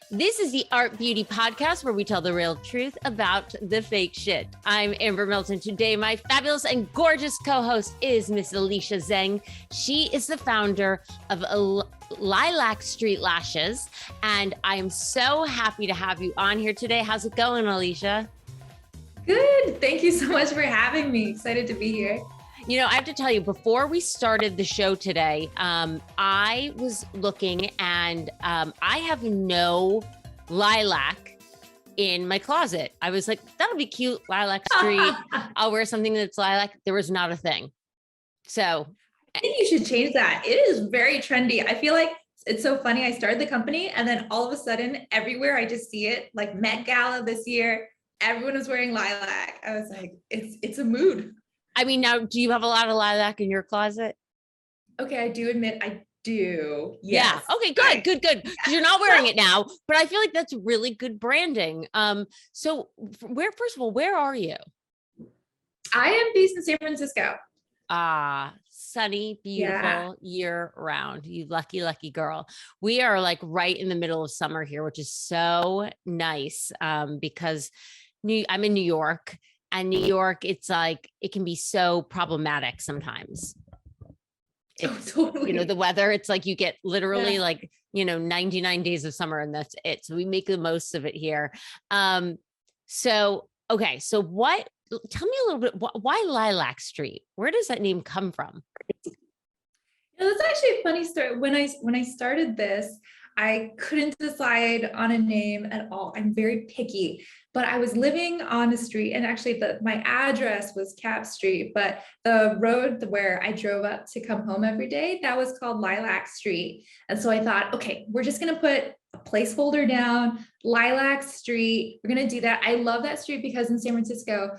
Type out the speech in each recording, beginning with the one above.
This is the Art Beauty Podcast where we tell the real truth about the fake shit. I'm Amber Milton. Today, my fabulous and gorgeous co-host is Miss Alicia Zhang. She is the founder of Lilac St Lashes, and I am so happy to have you on here today. How's it going, Alicia? Good. Thank you so much for having me. Excited to be here. You know, I have to tell you, before we started the show today, I was looking and I have no lilac in my closet. I was like, that'll be cute, Lilac Street. I'll wear something that's lilac. There was not a thing. So I think you should change that. It is very trendy. I feel like it's so funny. I started the company and then all of a sudden everywhere I just see it, like Met Gala this year, everyone is wearing lilac. I was like, it's a mood. I mean, now, do you have a lot of lilac in your closet? Okay, I do admit I do. Yes. Yeah. Okay, good. Because you're not wearing it now, but I feel like that's really good branding. So first of all, where are you? I am based in San Francisco. Sunny, beautiful year round. You lucky, lucky girl. We are like right in the middle of summer here, which is so nice because I'm in New York. And New York, it's like, it can be so problematic sometimes. Totally. You know, the weather, it's like you get literally 99 days of summer and that's it. So we make the most of it here. So tell me a little bit, why Lilac Street? Where does that name come from? That's actually a funny story. When I started this, I couldn't decide on a name at all. I'm very picky, but I was living on a street and actually my address was Cap Street, but the road where I drove up to come home every day, that was called Lilac Street. And so I thought, okay, we're just going to put a placeholder down, Lilac Street. We're going to do that. I love that street because in San Francisco,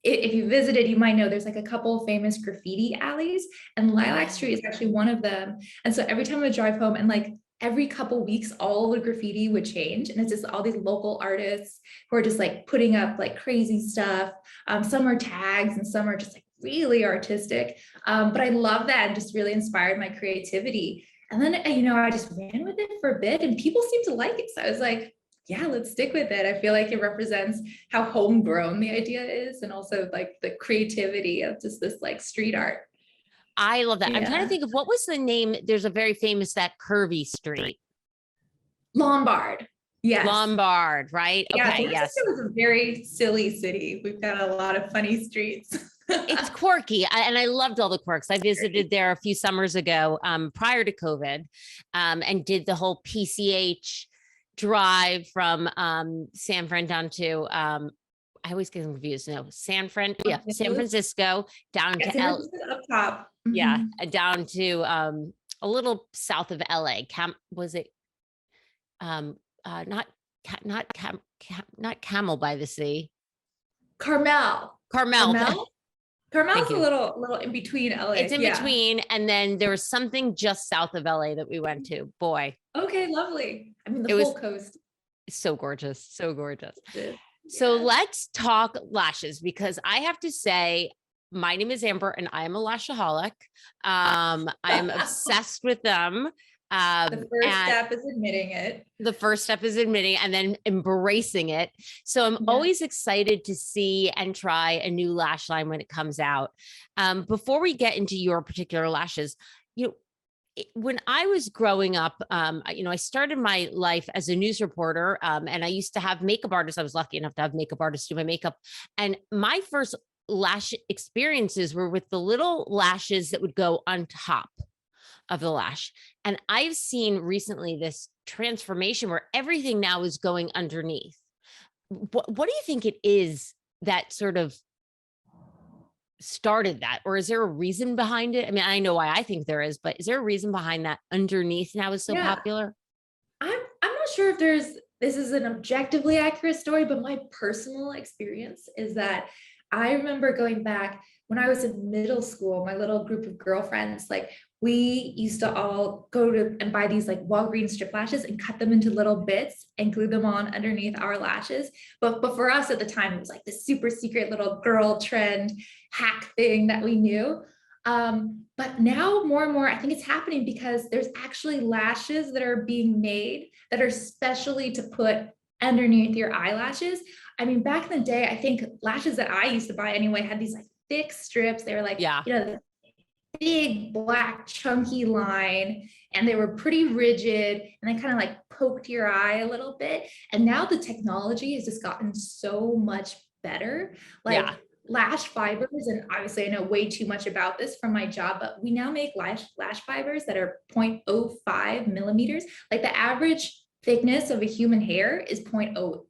if you visited, you might know there's like a couple of famous graffiti alleys and Lilac Street is actually one of them. And so every time I would drive home and like every couple weeks, all the graffiti would change. And it's just all these local artists who are just like putting up like crazy stuff. Some are tags and some are just like really artistic. But I love that and just really inspired my creativity. And then, I just ran with it for a bit and people seemed to like it. So I was like, yeah, let's stick with it. I feel like it represents how homegrown the idea is and also like the creativity of just this like street art. I love that. Yeah. I'm trying to think of what was the name. There's a very famous, that curvy street. Lombard. Yes. Lombard, right? Yeah, okay. Yes. It was a very silly city. We've got a lot of funny streets. It's quirky. And I loved all the quirks. I visited there a few summers ago, prior to COVID, and did the whole PCH drive from San Fran down to I always get confused. No, San Francisco down to up top. Mm-hmm. Yeah, down to a little south of LA. Not Camel by the Sea. Carmel. Carmel's a little in between LA. It's in between, and then there was something just south of LA that we went to. Boy. Okay, lovely. I mean, the whole coast. So gorgeous, so gorgeous. Yeah. So let's talk lashes because I have to say, my name is Amber and I am a lash-aholic. I'm obsessed with them. The first step is admitting it. The first step is admitting and then embracing it. So I'm always excited to see and try a new lash line when it comes out. Before we get into your particular lashes, when I was growing up, I started my life as a news reporter, and I used to have makeup artists. I was lucky enough to have makeup artists do my makeup. And my first lash experiences were with the little lashes that would go on top of the lash. And I've seen recently this transformation where everything now is going underneath. What do you think it is that sort of started that, or is there a reason behind it? I mean, I know why I think there is, but is there a reason behind that underneath now is so popular? I'm not sure if this is an objectively accurate story, but my personal experience is that I remember going back when I was in middle school, my little group of girlfriends, like we used to all go to and buy these like Walgreens strip lashes and cut them into little bits and glue them on underneath our lashes. But for us at the time, it was like this super secret little girl trend hack thing that we knew. But now more and more, I think it's happening because there's actually lashes that are being made that are specially to put underneath your eyelashes. I mean, back in the day, I think lashes that I used to buy anyway had these like thick strips. They were like, Yeah. you know, big black chunky line, and they were pretty rigid, and they kind of like poked your eye a little bit. And now the technology has just gotten so much better. Like Yeah. lash fibers, and obviously I know way too much about this from my job, but we now make lash fibers that are 0.05 millimeters. Like the average thickness of a human hair is 0.08,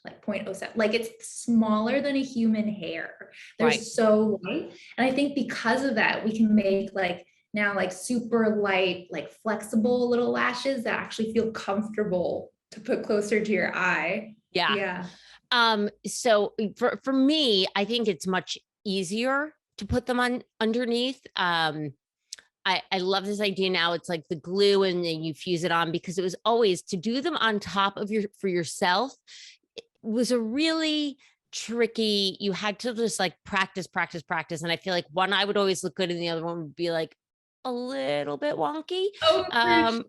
like 0.07. Like it's smaller than a human hair. They're Right. so light. And I think because of that, we can make like now like super light, like flexible little lashes that actually feel comfortable to put closer to your eye. Yeah. Yeah. So for me, I think it's much easier to put them on underneath. I love this idea now. It's like the glue and then you fuse it on, because it was always to do them on top of for yourself. It was a really tricky, you had to just like practice. And I feel like one eye would always look good and the other one would be like a little bit wonky. Oh, for sure.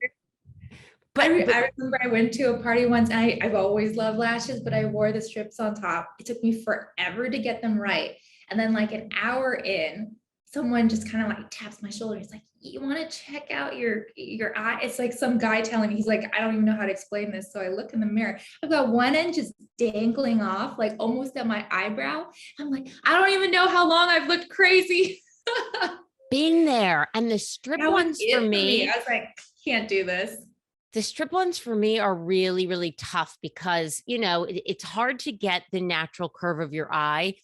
But I remember I went to a party once, and I've always loved lashes, but I wore the strips on top. It took me forever to get them right. And then like an hour in, someone just kind of like taps my shoulder. He's like, you want to check out your eye? It's like some guy telling me, he's like, I don't even know how to explain this. So I look in the mirror. I've got one end just dangling off, like almost at my eyebrow. I'm like, I don't even know how long I've looked crazy. been there. And the strip That was ones it for me, I was like, can't do this. the strip ones for me are really, really tough because, you know, it's hard to get the natural curve of your eye.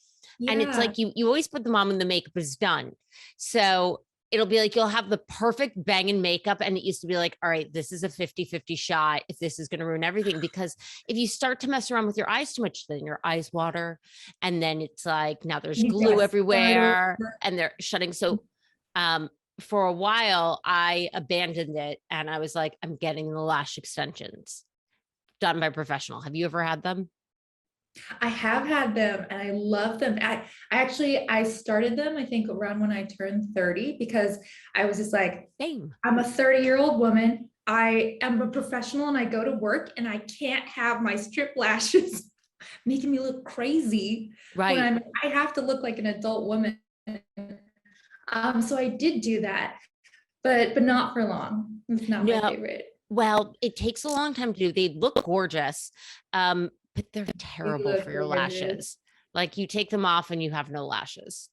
And it's Yeah. like you always put them on when the makeup is done. So it'll be like you'll have the perfect bang in makeup. And it used to be like, all right, this is a 50-50 shot if this is going to ruin everything. Because if you start to mess around with your eyes too much, then your eyes water. And then it's like now there's You glue gotta start everywhere over. and they're shutting. So for a while, I abandoned it and I was like, I'm getting the lash extensions done by professional. Have you ever had them? I have had them and I love them. I started them, I think, around when I turned 30, because I was just like, Same. I'm a 30-year-old woman. I am a professional and I go to work, and I can't have my strip lashes making me look crazy when Right. I have to look like an adult woman. So I did do that, but not for long. It's not my No, favorite. well, it takes a long time to do. They look gorgeous, but they're They terrible look for your gorgeous. lashes. Like you take them off and you have no lashes.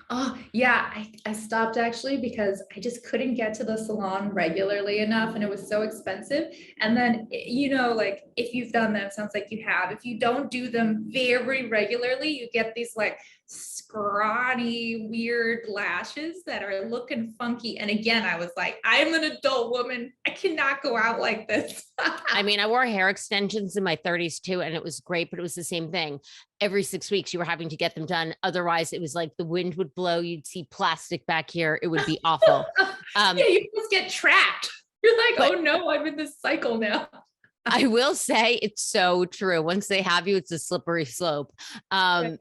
Oh, yeah. I stopped actually because I just couldn't get to the salon regularly enough, and it was so expensive. And then, you know, like if you've done them, sounds like you have. If you don't do them very regularly, you get these like scrawny, weird lashes that are looking funky. And again, I was like, I'm an adult woman. I cannot go out like this. I mean, I wore hair extensions in my 30s too, and it was great, but it was the same thing. Every 6 weeks, you were having to get them done. Otherwise, it was like the wind would blow. You'd see plastic back here. It would be awful. Yeah, you just get trapped. You're like, But oh no, I'm in this cycle now. I will say it's so true. Once they have you, it's a slippery slope. Right.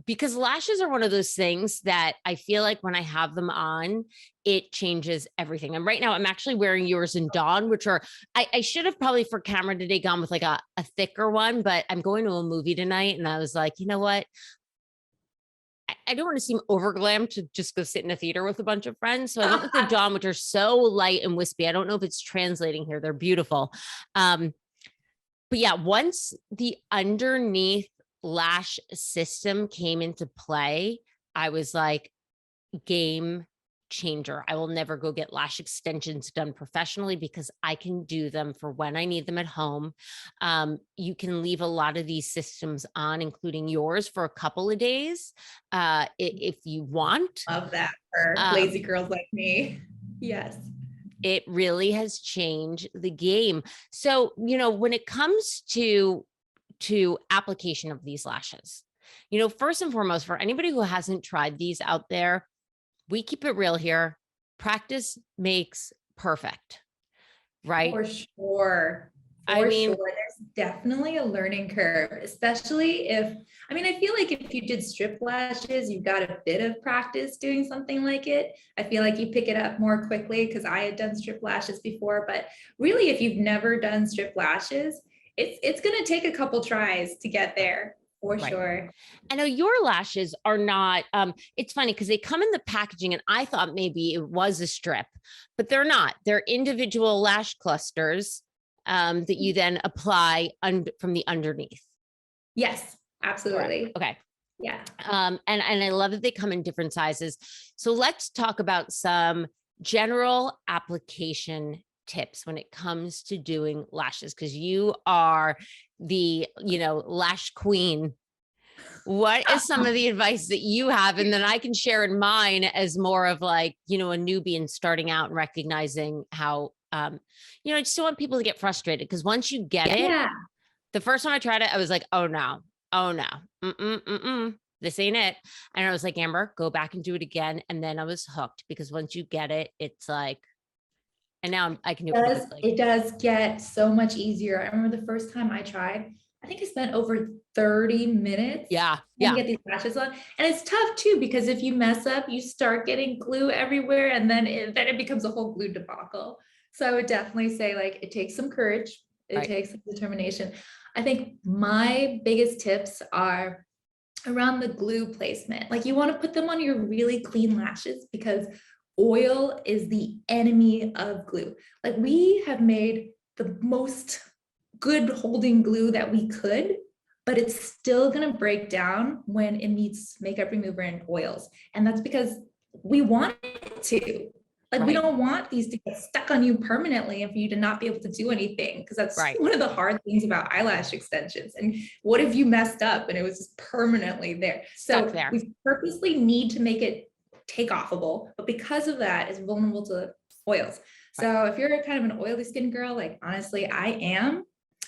Because lashes are one of those things that I feel like when I have them on, it changes everything. And right now I'm actually wearing yours in Dawn, which are, I should have probably for camera today gone with like a thicker one, but I'm going to a movie tonight. And I was like, you know what? I don't want to seem over glam to just go sit in a theater with a bunch of friends. So I went with the Dawn, which are so light and wispy. I don't know if it's translating here. They're beautiful. But yeah, once the underneath lash system came into play, I was like, game changer. I will never go get lash extensions done professionally because I can do them for when I need them at home. You can leave a lot of these systems on, including yours, for a couple of days if you want. Love that for lazy girls like me. Yes. It really has changed the game. So, you know, when it comes to application of these lashes, you know, first and foremost, for anybody who hasn't tried these out there, we keep it real here. Practice makes perfect, right? For sure. I For mean, sure. There's definitely a learning curve, especially if, I mean, I feel like if you did strip lashes, you've got a bit of practice doing something like it. I feel like you pick it up more quickly because I had done strip lashes before, but really, if you've never done strip lashes, it's going to take a couple tries to get there for Right. sure. I know your lashes are not, it's funny because they come in the packaging and I thought maybe it was a strip, but they're not. They're individual lash clusters that you then apply from the underneath. Yes, absolutely. Correct. Okay. Yeah. And I love that they come in different sizes. So let's talk about some general application tips when it comes to doing lashes, because you are the, lash queen. What is some of the advice that you have? And then I can share in mine as more of like, a newbie and starting out and recognizing how, I just don't want people to get frustrated because once you get it, the first time I tried it, I was like, oh no, this ain't it. And I was like, Amber, go back and do it again. And then I was hooked because once you get it, it's like, and now I can do it quickly. It does get so much easier. I remember the first time I tried, I think I spent over 30 minutes to get these lashes on. And it's tough too, because if you mess up, you start getting glue everywhere and then it becomes a whole glue debacle. So I would definitely say like, it takes some courage. It takes some determination. I think my biggest tips are around the glue placement. Like you want to put them on your really clean lashes because oil is the enemy of glue. Like we have made the most good holding glue that we could, but it's still going to break down when it meets makeup remover and oils. And that's because we want it to. Like we don't want these to get stuck on you permanently and for you to not be able to do anything, because that's one of the hard things about eyelash extensions. And what if you messed up and it was just permanently there? So we purposely need to make it take offable, but because of that, it's vulnerable to oils. So if you're kind of an oily skin girl, like honestly, I am.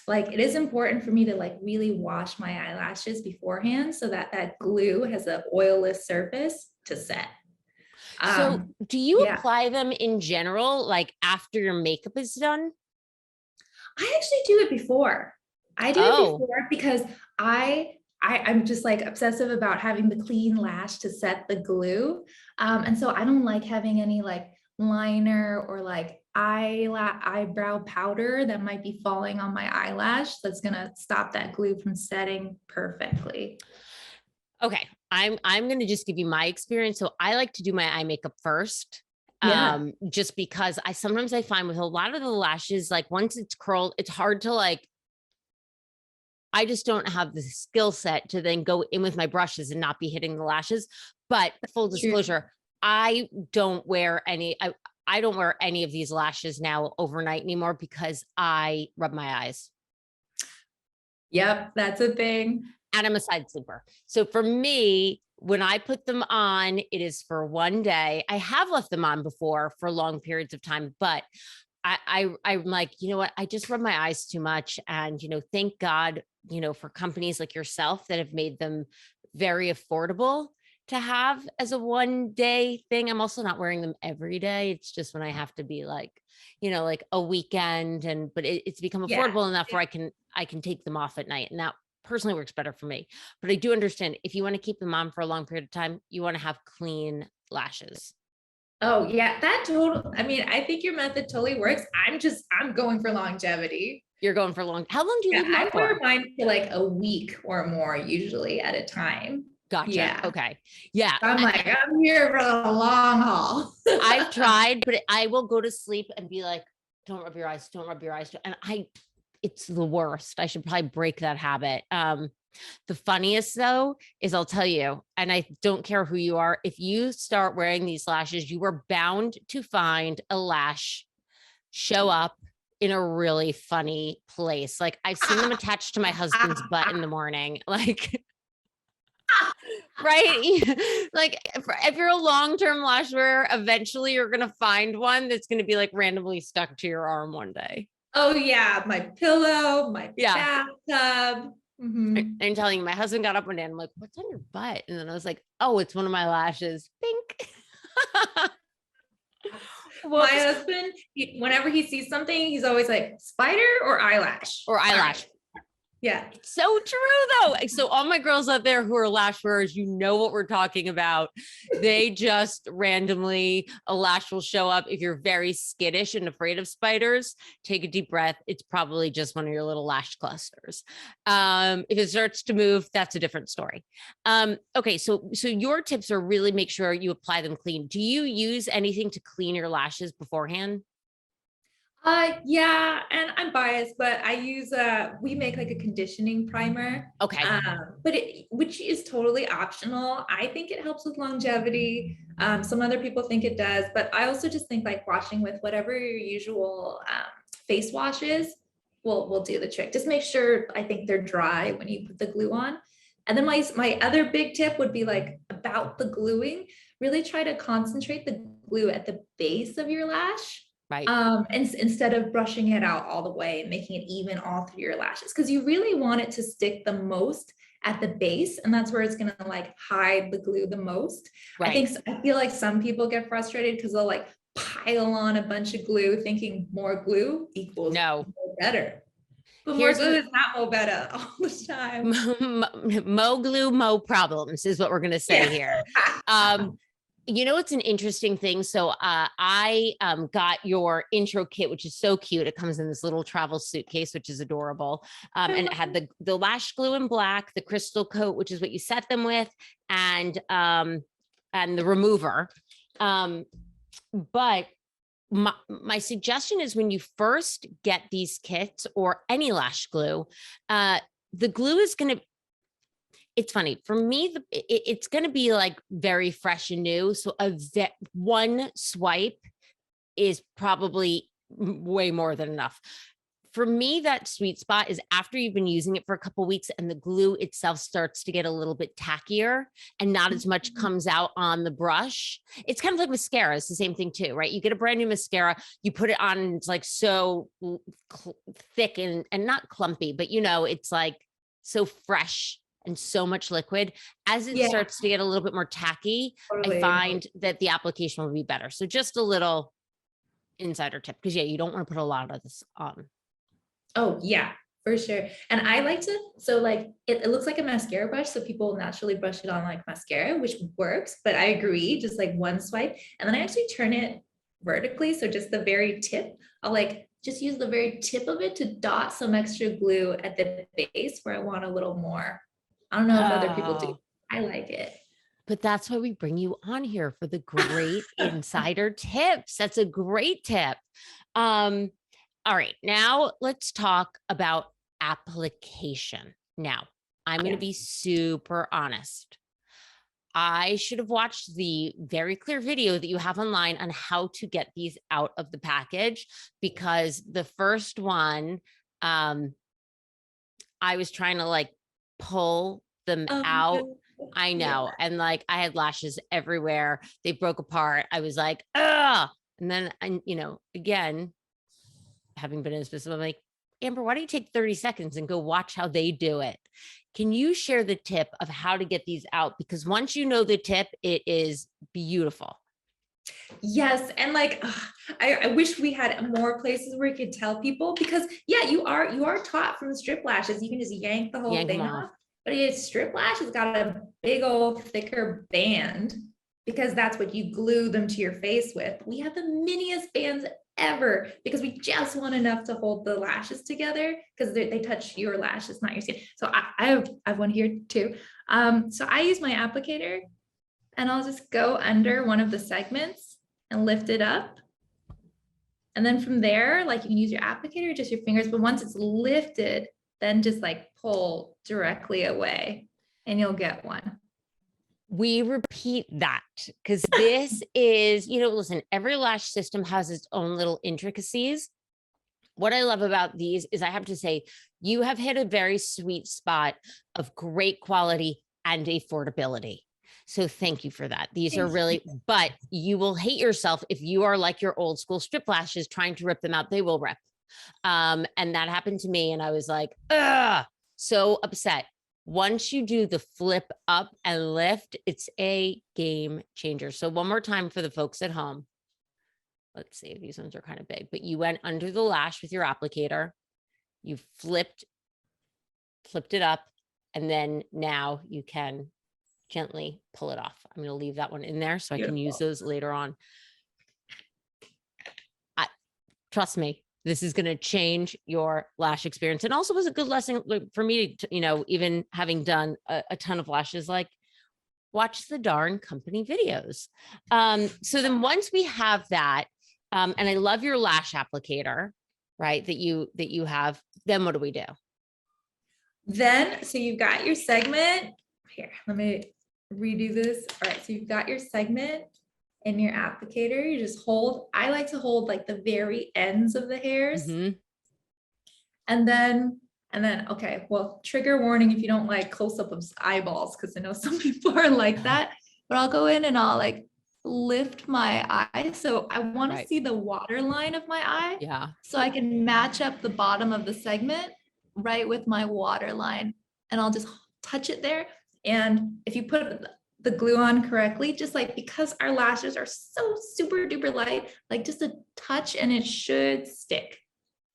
Like it is important for me to like really wash my eyelashes beforehand so that that glue has an oilless surface to set. So do you apply them in general, like after your makeup is done? I actually do it before. I do it before because I'm just like obsessive about having the clean lash to set the glue. And so I don't like having any like liner or like eyebrow powder that might be falling on my eyelash that's gonna stop that glue from setting perfectly. Okay, I'm going to just give you my experience. So I like to do my eye makeup first. Just because sometimes I find with a lot of the lashes, like once it's curled, it's hard to like, I just don't have the skill set to then go in with my brushes and not be hitting the lashes. But full disclosure, I don't wear any of these lashes now overnight anymore because I rub my eyes. Yep, that's a thing. And I'm a side sleeper. So for me, when I put them on, it is for one day. I have left them on before for long periods of time, but I'm like, you know what? I just rub my eyes too much. And, thank God, for companies like yourself that have made them very affordable to have as a one day thing. I'm also not wearing them every day. It's just when I have to be like, like a weekend but it's become affordable enough where I can take them off at night. And that personally works better for me. But I do understand if you want to keep them on for a long period of time, you want to have clean lashes. Oh yeah, I mean, I think your method totally works. I'm going for longevity. You're going for long. How long do you leave mine for? I wear mine for like a week or more, usually at a time. Gotcha. Yeah. Okay. Yeah. I'm here for the long haul. I've tried, but I will go to sleep and be like, don't rub your eyes. Don't rub your eyes. And it's the worst. I should probably break that habit. The funniest though, is I'll tell you, and I don't care who you are, if you start wearing these lashes, you are bound to find a lash show up in a really funny place. Like I've seen them attached to my husband's butt in the morning. Like, right? Like if you're a long-term lash wearer, eventually you're going to find one that's going to be like randomly stuck to your arm one day. Oh yeah. My pillow, my bathtub. I'm telling you, my husband got up one day and I'm like, what's on your butt? And then I was like, oh, it's one of my lashes. Pink. My husband, whenever he sees something, he's always like, spider or eyelash? Or eyelash. Yeah. It's so true though. So all my girls out there who are lash wearers, you know what we're talking about. They just randomly, a lash will show up. If you're very skittish and afraid of spiders, take a deep breath. It's probably just one of your little lash clusters. If it starts to move, that's a different story. Okay, so your tips are really make sure you apply them clean. Do you use anything to clean your lashes beforehand? Yeah, and I'm biased, but I use we make like a conditioning primer. Okay. But which is totally optional. I think it helps with longevity. Some other people think it does, but I also just think like washing with whatever your usual face wash is will do the trick. Just make sure I think they're dry when you put the glue on. And then my other big tip would be like about the gluing, really try to concentrate the glue at the base of your lash. Right. And instead of brushing it out all the way and making it even all through your lashes, because you really want it to stick the most at the base, and that's where it's gonna like hide the glue the most. Right. I feel like some people get frustrated because they'll like pile on a bunch of glue, thinking more glue equals more better. But more glue is not more better all the time. Mo glue, mo problems is what we're gonna say here. You know, it's an interesting thing. So I got your intro kit, which is so cute. It comes in this little travel suitcase, which is adorable. And it had the lash glue in black, the crystal coat, which is what you set them with, and the remover. But my suggestion is when you first get these kits or any lash glue, the glue is going to, it's funny for me, it's going to be like very fresh and new. So one swipe is probably way more than enough. For me, that sweet spot is after you've been using it for a couple of weeks and the glue itself starts to get a little bit tackier and not as much comes out on the brush. It's kind of like mascara. It's the same thing too, right? You get a brand new mascara, you put it on and it's like so thick and not clumpy, but you know, it's like so fresh and so much liquid. As it starts to get a little bit more tacky, I find that the application will be better. So just a little insider tip, because you don't want to put a lot of this on. Oh yeah, for sure. And I like to, so like it looks like a mascara brush, so people naturally brush it on like mascara, which works, but I agree, just like one swipe. And then I actually turn it vertically, so just the very tip, I'll like just use the very tip of it to dot some extra glue at the base where I want a little more. I don't know if other people do. I like it. But that's why we bring you on here, for the great insider tips. That's a great tip. All right, now let's talk about application. Now, I'm going to be super honest. I should have watched the very clear video that you have online on how to get these out of the package, because the first one, I was trying to like pull them out. I know. And like, I had lashes everywhere. They broke apart. I was like, ugh. And then, you know, again, having been in this business, I'm like, Amber, why don't you take 30 seconds and go watch how they do it? Can you share the tip of how to get these out? Because once you know the tip, it is beautiful. Yes. And like, I wish we had more places where you could tell people, because you are taught from the strip lashes, you can just yank the whole thing off. But a strip lash has got a big old thicker band, because that's what you glue them to your face with. We have the miniest bands ever, because we just want enough to hold the lashes together, because they touch your lashes, not your skin. So I have one here too. So I use my applicator, and I'll just go under one of the segments and lift it up. And then from there, like you can use your applicator, just your fingers, but once it's lifted, then just like pull directly away and you'll get one. We repeat that because this is, you know, listen, every lash system has its own little intricacies. What I love about these is, I have to say, you have hit a very sweet spot of great quality and affordability. So thank you for that. These are really, but you will hate yourself if you are like your old school strip lashes trying to rip them out. They will rip. And that happened to me. And I was like, ugh, so upset. Once you do the flip up and lift, it's a game changer. So one more time for the folks at home. Let's see, these ones are kind of big, but you went under the lash with your applicator. You flipped flipped it up, and then now you can gently pull it off. I'm going to leave that one in there so I can use those later on. Trust me, this is going to change your lash experience. And also was a good lesson for me to, even having done a ton of lashes, like watch the darn company videos. So then once we have that, and I love your lash applicator, right, that you have, then what do we do? Then, so you've got your segment here. Let me redo this. All right. So you've got your segment in your applicator. You just hold, I like to hold like the very ends of the hairs. Mm-hmm. And then, okay, well, trigger warning if you don't like close up of eyeballs, because I know some people are like that, but I'll go in and I'll like lift my eye. So I want to see the water line of my eye. Yeah. So I can match up the bottom of the segment right with my water line, and I'll just touch it there. And if you put the glue on correctly, just like, because our lashes are so super duper light, like just a touch and it should stick.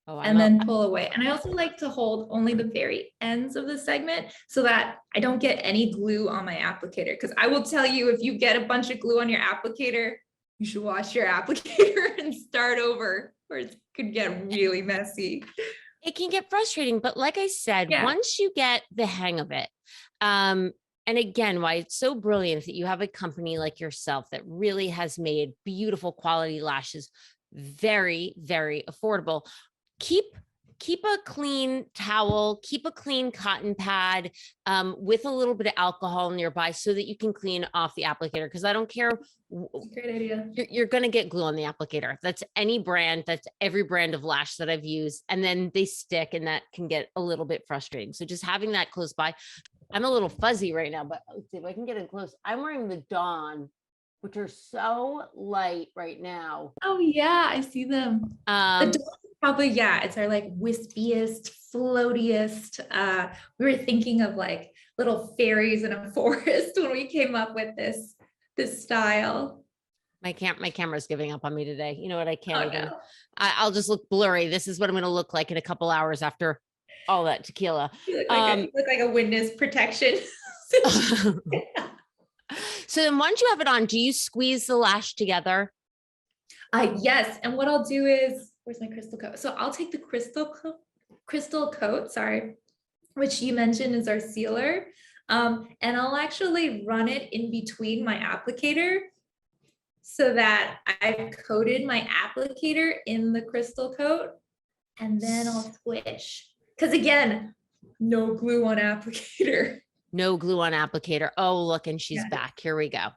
And then pull away. And I also like to hold only the very ends of the segment so that I don't get any glue on my applicator. Because I will tell you, if you get a bunch of glue on your applicator, you should wash your applicator and start over, or it could get really messy. It can get frustrating, but like I said, once you get the hang of it, and again, why it's so brilliant that you have a company like yourself that really has made beautiful quality lashes very, very affordable. Keep a clean towel, keep a clean cotton pad with a little bit of alcohol nearby so that you can clean off the applicator. Because I don't care. Great idea. You're going to get glue on the applicator. That's any brand. That's every brand of lash that I've used. And then they stick, and that can get a little bit frustrating. So just having that close by. I'm a little fuzzy right now, but let's see if I can get in close. I'm wearing the Dawn, which are so light right now. Oh yeah, I see them. The Dawn probably, it's our like wispiest, floatiest. We were thinking of like little fairies in a forest when we came up with this style. My camera's giving up on me today. You know what? I can't even. No. I'll just look blurry. This is what I'm going to look like in a couple hours after all that tequila. You look like a witness protection. So then once you have it on, do you squeeze the lash together? Yes. And what I'll do is, where's my crystal coat? So I'll take the crystal coat, which you mentioned is our sealer. And I'll actually run it in between my applicator so that I've coated my applicator in the crystal coat, and then I'll squish. Because again, no glue on applicator. No glue on applicator. Oh, look, and she's back. Here we go.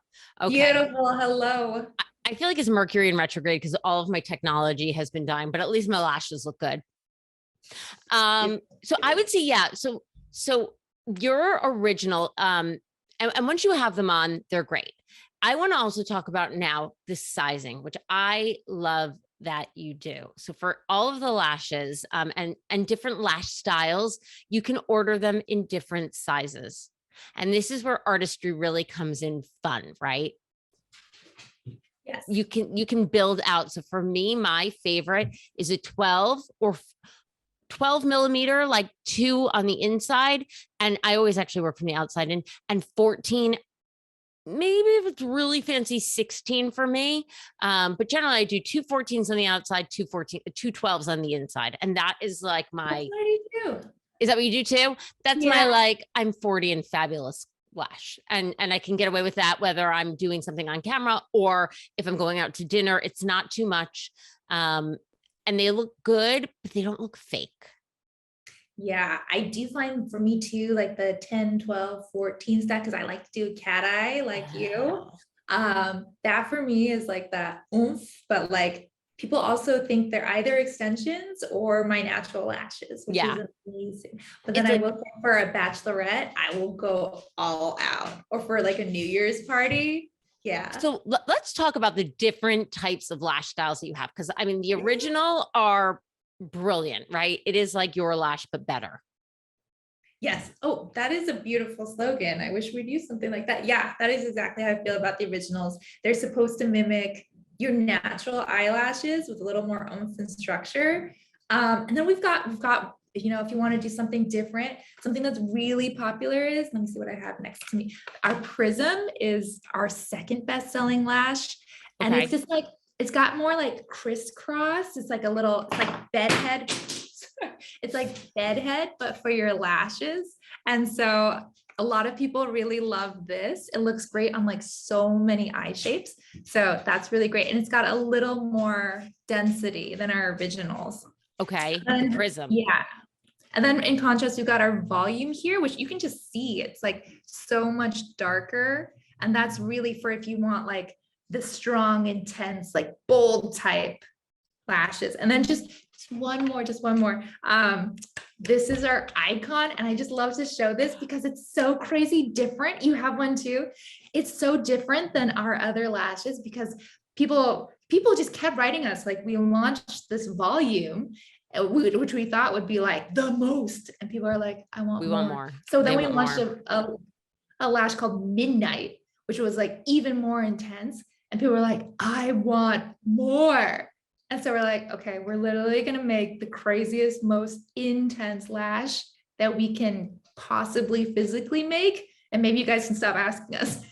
Okay. Beautiful. Hello. I feel like it's Mercury in retrograde because all of my technology has been dying, but at least my lashes look good. So I would say, So your original, and once you have them on, they're great. I want to also talk about now the sizing, which I love that you do. So for all of the lashes and different lash styles, you can order them in different sizes. And this is where artistry really comes in fun, right? Yes. You can build out. So for me, my favorite is a 12 or 12 millimeter, like 2 on the inside. And I always actually work from the outside in, and 14, maybe if it's really fancy, 16 for me. But generally I do 2 14s on the outside, 2 12s on the inside. And that is like my, is that what you do too? That's my, like, I'm 40 and fabulous lash. And I can get away with that, whether I'm doing something on camera or if I'm going out to dinner. It's not too much. And they look good, but they don't look fake. Yeah, I do find for me too, like the 10, 12, 14 stack, because I like to do a cat eye like you. That for me is like that oomph, but like people also think they're either extensions or my natural lashes, which is amazing. But then I will say for a bachelorette, I will go all out, or for like a New Year's party. Yeah. So let's talk about the different types of lash styles that you have. Because I mean, the original are brilliant, right? It is like your lash, but better. Yes. Oh, that is a beautiful slogan. I wish we'd use something like that. Yeah, that is exactly how I feel about the originals. They're supposed to mimic your natural eyelashes with a little more oomph and structure. And then we've got if you want to do something different, something that's really popular is, let me see what I have next to me. Our Prism is our second best-selling lash. And it's just like, it's got more like crisscross. It's like it's like bedhead. It's like bedhead, but for your lashes. And so a lot of people really love this. It looks great on like so many eye shapes. So that's really great. And it's got a little more density than our originals. Okay. And, Prism. yeah. And then in contrast, we've got our volume here, which you can just see. It's like so much darker. And that's really for if you want like the strong, intense, like bold type lashes. And then just one more. This is our icon. And I just love to show this because it's so crazy different. You have one too. It's so different than our other lashes because people just kept writing us like, we launched this volume, which we thought would be like the most. And people are like, I want more. So then we launched a lash called Midnight, which was like even more intense. And people were like, I want more. And so we're like, okay, we're literally going to make the craziest, most intense lash that we can possibly physically make. And maybe you guys can stop asking us.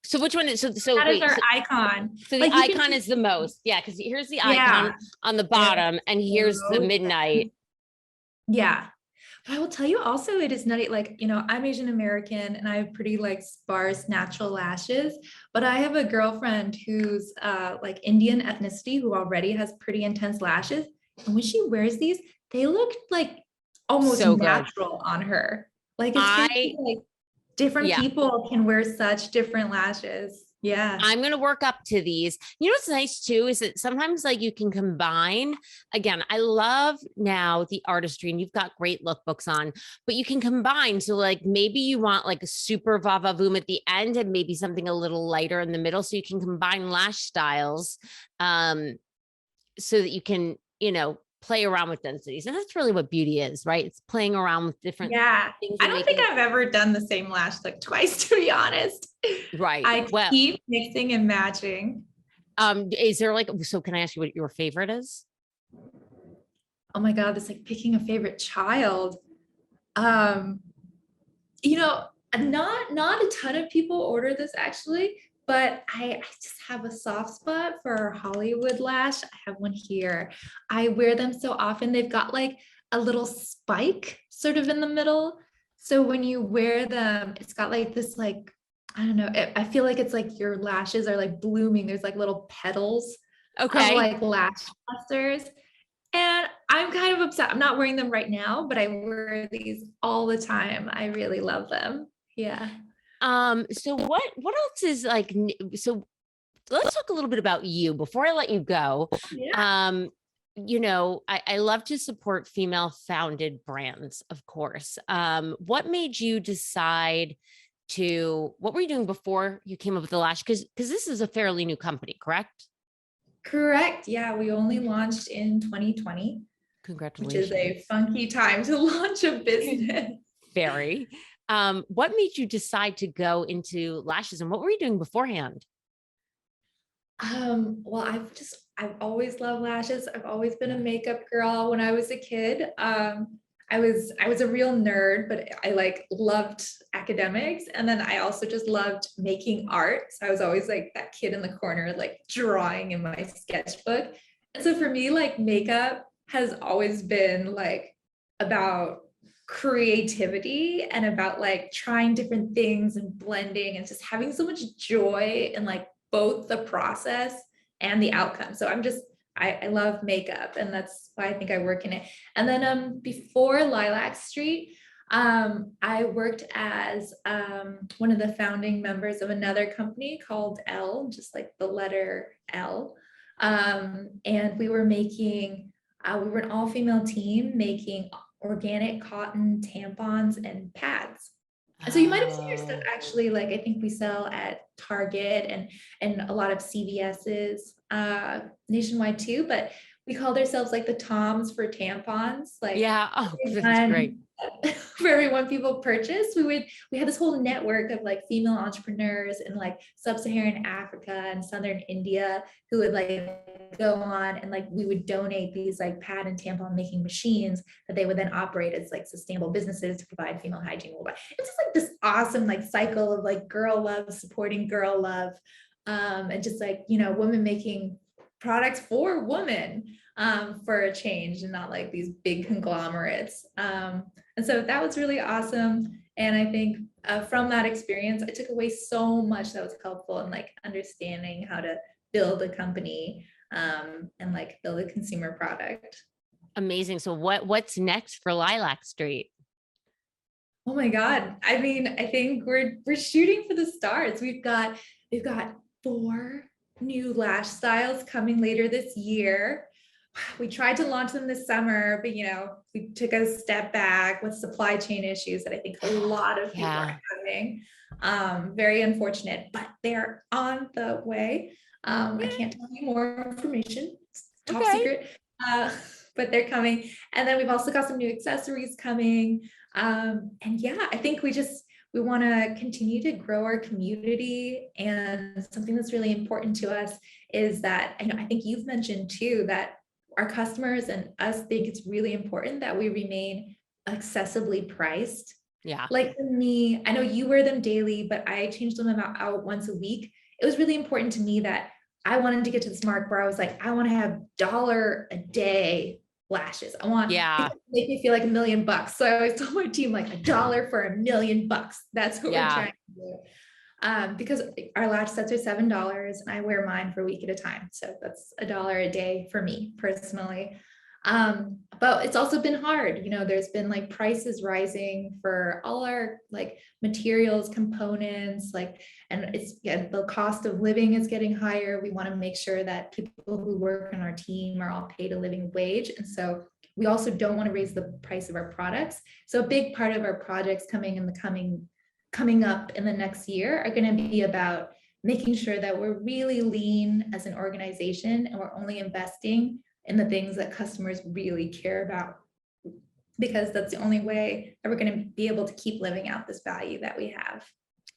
So which one is, so that is our icon. So the icon is the most. Yeah. Cause here's the icon on the bottom and here's the Midnight. Yeah. But I will tell you also, it is nutty. Like, I'm Asian American and I have pretty like sparse natural lashes, but I have a girlfriend who's like Indian ethnicity who already has pretty intense lashes. And when she wears these, they look like almost so natural on her. Like it's like different people can wear such different lashes. Yeah. I'm going to work up to these. What's nice too, is that sometimes like you can combine, again, I love now the artistry and you've got great lookbooks on, but you can combine. So like, maybe you want like a super va-va-voom at the end and maybe something a little lighter in the middle. So you can combine lash styles, so that you can, play around with densities. And that's really what beauty is, right? It's playing around with different things. I don't think I've ever done the same lash like twice, to be honest. Right. I keep mixing and matching. Is there like, so can I ask you what your favorite is? Oh my God, it's like picking a favorite child. Not a ton of people order this actually, but I just have a soft spot for Hollywood lash. I have one here. I wear them so often. They've got like a little spike sort of in the middle. So when you wear them, it's got like this, like, I don't know. I feel like it's like your lashes are like blooming. There's like little petals of like lash clusters. And I'm kind of upset. I'm not wearing them right now, but I wear these all the time. I really love them. Yeah. So what else is like, so let's talk a little bit about you before I let you go. Yeah. I love to support female founded brands, of course. What made you decide what were you doing before you came up with the lash? Because this is a fairly new company, correct? Correct. Yeah. We only launched in 2020. Congratulations. Which is a funky time to launch a business. Very. What made you decide to go into lashes and what were you doing beforehand? Well, I've always loved lashes. I've always been a makeup girl. When I was a kid, I was a real nerd, but I like loved academics. And then I also just loved making art. So I was always like that kid in the corner, like drawing in my sketchbook. And so for me, like makeup has always been like about creativity and about like trying different things and blending and just having so much joy in like both the process and the outcome. So I love makeup and that's why I think I work in it. And then before Lilac St, I worked as one of the founding members of another company called L, just like the letter L. And we were an all-female team making organic cotton tampons and pads. And so you might have seen your stuff actually, like I think we sell at Target and a lot of CVS's nationwide too, but we called ourselves like the Toms for tampons. Like, Yeah. Oh, that's great. for everyone people purchase, we had this whole network of like female entrepreneurs in like sub-Saharan Africa and southern India who would like go on, and like we would donate these like pad and tampon making machines that they would then operate as like sustainable businesses to provide female hygiene worldwide. It's just like this awesome like cycle of like girl love supporting girl love, and just like, you know, women making products for women, for a change, and not like these big conglomerates. And so that was really awesome. And I think from that experience, I took away so much that was helpful in like understanding how to build a company, and like build a consumer product. Amazing. So what's next for Lilac Street? Oh my God. I mean, I think we're shooting for the stars. We've got 4 new lash styles coming later this year. We tried to launch them this summer, but you know, we took a step back with supply chain issues that I think a lot of people are having. Very unfortunate, but they're on the way. I can't tell you more information. It's top secret, but they're coming. And then we've also got some new accessories coming. And yeah, I think we want to continue to grow our community. And something that's really important to us is that, I think you've mentioned too, that our customers and us think it's really important that we remain accessibly priced. Yeah. Like for me, I know you wear them daily, but I change them out once a week. It was really important to me that I wanted to get to this mark where I was like, I want to have $1 a day lashes. I want to make me feel like $1 million. So I always told my team like $1 for $1 million. That's what we're trying to do. Because our lash sets are $7 and I wear mine for a week at a time. So that's $1 a day for me personally. But it's also been hard. You know, there's been like prices rising for all our like materials, components, like, and the cost of living is getting higher. We want to make sure that people who work on our team are all paid a living wage. And so we also don't want to raise the price of our products. So a big part of our projects coming up in the next year are going to be about making sure that we're really lean as an organization and we're only investing in the things that customers really care about, because that's the only way that we're going to be able to keep living out this value that we have.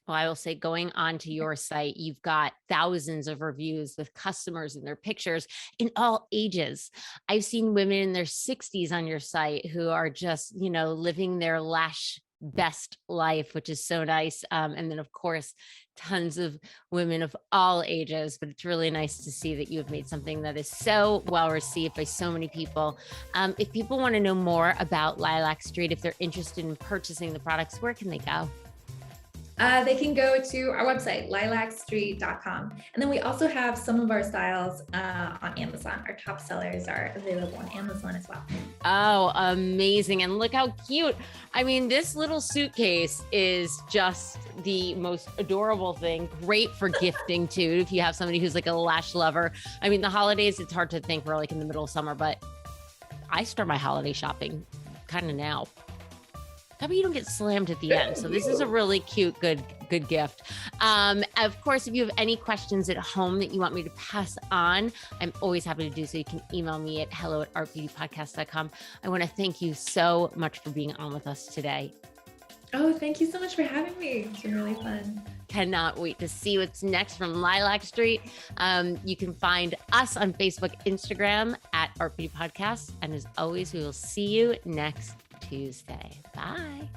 Well, I will say, going onto your site, you've got thousands of reviews with customers and their pictures in all ages. I've seen women in their 60s on your site who are just, you know, living their lash best life, which is so nice. And then of course, tons of women of all ages, but it's really nice to see that you have made something that is so well received by so many people. If people want to know more about Lilac Street, if they're interested in purchasing the products, where can they go? They can go to our website, lilacstreet.com. And then we also have some of our styles on Amazon. Our top sellers are available on Amazon as well. Oh, amazing. And look how cute. I mean, this little suitcase is just the most adorable thing. Great for gifting too, if you have somebody who's like a lash lover. I mean, the holidays, it's hard to think we're like in the middle of summer, but I start my holiday shopping kind of now. How about you don't get slammed at the end? So this is a really cute, good gift. Of course, if you have any questions at home that you want me to pass on, I'm always happy to do so. You can email me at hello@artbeautypodcast.com. I want to thank you so much for being on with us today. Oh, thank you so much for having me. It's been really fun. Cannot wait to see what's next from Lilac Street. You can find us on Facebook, Instagram at Art Beauty Podcast. And as always, we will see you next Tuesday. Bye.